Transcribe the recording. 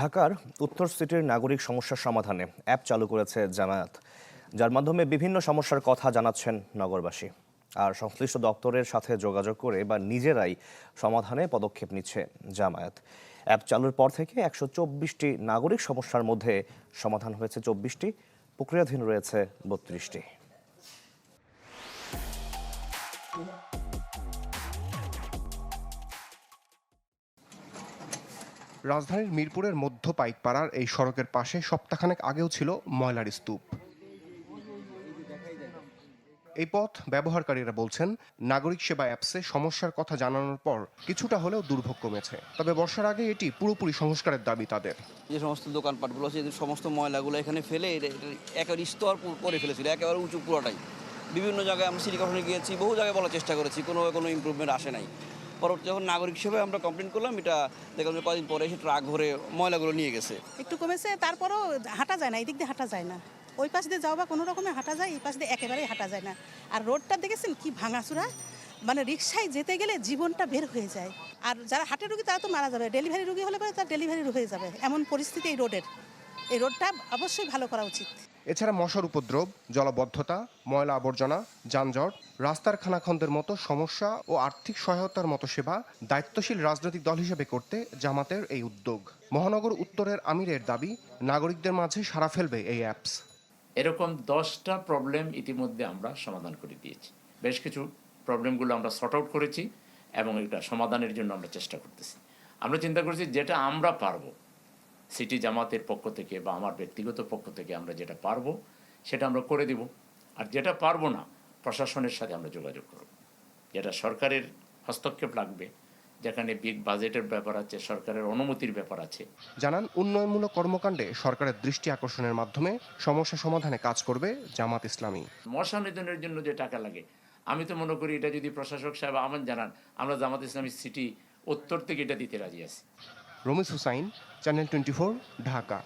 ঢাকার উত্তর সিটির নাগরিক সমস্যার সমাধানে অ্যাপ চালু করেছে জামায়াত, যার মাধ্যমে বিভিন্ন সমস্যার কথা জানাচ্ছেন নগরবাসী আর সংশ্লিষ্ট দপ্তরের সাথে যোগাযোগ করে বা নিজেরাই সমাধানে পদক্ষেপ নিচ্ছে জামায়াত। অ্যাপ চালুর পর থেকে 124টি নাগরিক সমস্যার মধ্যে সমাধান হয়েছে 24টি, প্রক্রিয়াধীন রয়েছে 32টি। রাজধানীর মিরপুরের মধ্য পাইকপাড়ার এই সড়কের পাশে সপ্তাহখানেক আগেও ছিল ময়লার স্তূপ। এই পথ ব্যবহারকারীরা বলছেন, নাগরিক সেবা অ্যাপসে সমস্যার কথা জানানোর পর কিছুটা হলেও দুর্ভোগ কমেছে। তবে বর্ষার আগে এটি পুরোপুরি সংস্কারের দাবি তাদের। যে সমস্ত দোকানপাটগুলো আছে, সমস্ত ময়লাগুলো এখানে ফেলে একেবারে স্তর করে ফেলেছিল, একেবারে উঁচু পুরোটাই। বিভিন্ন জায়গায় আমরা সিটি কর্পোরেশনে গিয়েছি, বহু জায়গায় বলার চেষ্টা করেছি, কোনো ইমপ্রুভমেন্ট আসে নাই। পরবর্তী যখন নাগরিক হিসেবে আমরা কমপ্লেন করলাম, এটা দেখলাম যে কদিন পরে এসে ট্রাক ভরে ময়লাগুলো নিয়ে গেছে। একটু কমেছে, তারপরও হাঁটা যায় না, এই দিক দিয়ে হাঁটা যায় না। ওই পাশ দিয়ে যাও বা কোনো রকমে হাঁটা যায়, এই পাশ দিয়ে একেবারেই হাঁটা যায় না। আর রোডটা দেখেছেন কি ভাঙাচুরা, মানে রিক্সায় যেতে গেলে জীবনটা বের হয়ে যায়। আর যারা হার্টের রুগী তারা তো মারা যাবে, ডেলিভারি রুগী হলে পরে তার ডেলিভারি হয়ে যাবে, এমন পরিস্থিতি এই রোডের। এই রোডটা অবশ্যই ভালো করা উচিত। এছাড়া মশার উপদ্রব, জলাবদ্ধতা, ময়লা আবর্জনা, যানজট, রাস্তার খানাখন্দের মতো সমস্যা ও আর্থিক সহায়তার মতো সেবা দায়িত্বশীল রাজনৈতিক দল হিসেবে করতে জামাতের এই উদ্যোগ। মহানগর উত্তরের আমিরের দাবি, নাগরিকদের মাঝে সাড়া ফেলবে এই অ্যাপস। এরকম 10টা প্রবলেম ইতিমধ্যে আমরা সমাধান করে দিয়েছি। বেশ কিছু প্রবলেমগুলো আমরা সর্ট আউট করেছি এবং এটা সমাধানের জন্য আমরা চেষ্টা করতেছি। আমরা চিন্তা করছি যেটা আমরা পারবো, সিটি জামাতের পক্ষ থেকে বা আমার ব্যক্তিগত পক্ষ থেকে আমরা যেটা পারবো সেটা আমরা করে দিব। আর যেটা পারবো না, প্রশাসনের সাথে আমরা যোগাযোগ করব। যেটা সরকারের হস্তক্ষেপ লাগবে, যেখানে বিগ বাজেটের ব্যাপার আছে, সরকারের অনুমতির ব্যাপার আছে। জানান, উন্নয়নমূলক কর্মকাণ্ডে সরকারের দৃষ্টি আকর্ষণের মাধ্যমে সমস্যা সমাধানে কাজ করবে জামাত ইসলামী। মশা নিধনের জন্য যে টাকা লাগে, আমি তো মনে করি এটা যদি প্রশাসক সাহেব আমান জানান, আমরা জামাত ইসলামী সিটি উত্তর থেকে এটা দিতে রাজি আছি। রমিজ হুসাইন, চ্যানেল 24, ঢাকা।